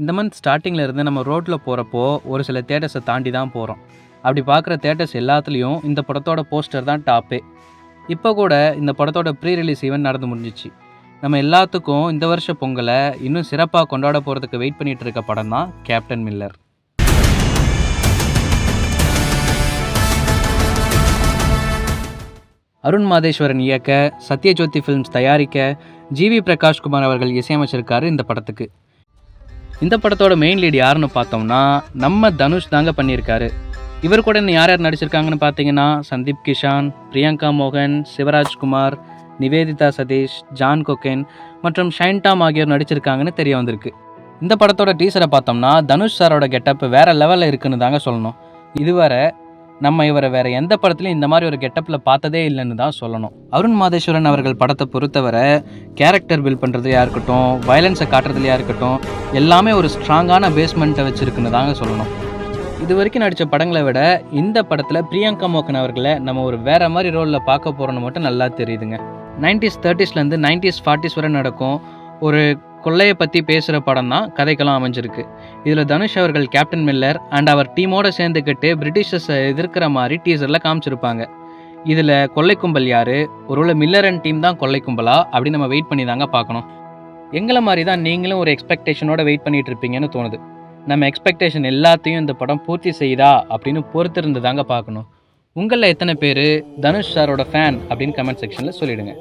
இந்த மந்த் ஸ்டார்டிங்கில் இருந்து நம்ம ரோட்டில் போகிறப்போ ஒரு சில தேட்டர்ஸை தாண்டி தான் போகிறோம். அப்படி பார்க்குற தேட்டர்ஸ் எல்லாத்துலேயும் இந்த படத்தோட போஸ்டர் தான் டாப்பே. இப்போ கூட இந்த படத்தோட ப்ரீ ரிலீஸ் ஈவெண்ட் நடந்து முடிஞ்சிச்சு. நம்ம எல்லாத்துக்கும் இந்த வருஷ பொங்கலை இன்னும் சிறப்பாக கொண்டாட போகிறதுக்கு வெயிட் பண்ணிகிட்டு இருக்க படம் தான் கேப்டன் மில்லர். அருண் மாதேஸ்வரன் இயக்க, சத்யஜோதி ஃபிலிம்ஸ் தயாரிக்க, ஜிவி பிரகாஷ்குமார் அவர்கள் இசையமைச்சிருக்காரு இந்த படத்துக்கு. இந்த படத்தோட மெயின் லீட் யாருன்னு பார்த்தோம்னா நம்ம தனுஷ் தாங்க பண்ணியிருக்காரு. இவர் கூட இன்னும் யார் யார் நடிச்சிருக்காங்கன்னு பார்த்தீங்கன்னா சந்தீப் கிஷான், பிரியங்கா மோகன், சிவராஜ்குமார், நிவேதிதா சதீஷ், ஜான் கொக்கேன் மற்றும் ஷைன் டாம் ஆகியோர் நடிச்சிருக்காங்கன்னு தெரிய வந்திருக்கு. இந்த படத்தோட டீசரை பார்த்தோம்னா தனுஷ் சாரோட கெட்டப் வேறு லெவலில் இருக்குன்னு தாங்க சொல்லணும். இதுவரை நம்ம இவரை வேறு எந்த படத்துலையும் இந்த மாதிரி ஒரு கெட்டப்பில் பார்த்ததே இல்லைன்னு தான் சொல்லணும். அருண் மாதேஸ்வரன் அவர்கள் படத்தை பொறுத்தவரை கேரக்டர் பில்ட் பண்ணுறதுலையா இருக்கட்டும், வயலன்ஸை காட்டுறதுலையா இருக்கட்டும், எல்லாமே ஒரு ஸ்ட்ராங்கான பேஸ்மெண்ட்டை வச்சுருக்குன்னு தாங்க சொல்லணும். இது வரைக்கும் நடித்த படங்களை விட இந்த படத்தில் பிரியங்கா மோகன் அவர்களை நம்ம ஒரு வேறு மாதிரி ரோலில் பார்க்க போகிறோன்னு மட்டும் நல்லா தெரியுதுங்க. 90s 30sலேருந்து 90s 40s வரை நடக்கும் ஒரு கொள்ளையை பற்றி பேசுகிற படம் தான் கதைக்கெல்லாம் அமைஞ்சிருக்கு. இதில் தனுஷ் அவர்கள் கேப்டன் மில்லர் அண்ட் அவர் டீமோடு சேர்ந்துக்கிட்டு பிரிட்டிஷர்ஸை எதிர்க்கிற மாதிரி டீசரில் காமிச்சிருப்பாங்க. இதில் கொள்ளை கும்பல் யார், ஒருவேளை மில்லர் அண்ட் டீம் தான் கொள்ளை கும்பலா அப்படின்னு நம்ம வெயிட் பண்ணி தாங்க பார்க்கணும். எங்களை மாதிரி தான் நீங்களும் ஒரு எக்ஸ்பெக்டேஷனோட வெயிட் பண்ணிகிட்டு இருப்பீங்கன்னு தோணுது. நம்ம எக்ஸ்பெக்டேஷன் எல்லாத்தையும் இந்த படம் பூர்த்தி செய்யுதா அப்படின்னு பொறுத்திருந்து தாங்க பார்க்கணும். உங்களில் எத்தனை பேர் தனுஷ் சாரோட ஃபேன் அப்படின்னு கமெண்ட் செக்ஷனில் சொல்லிவிடுங்க.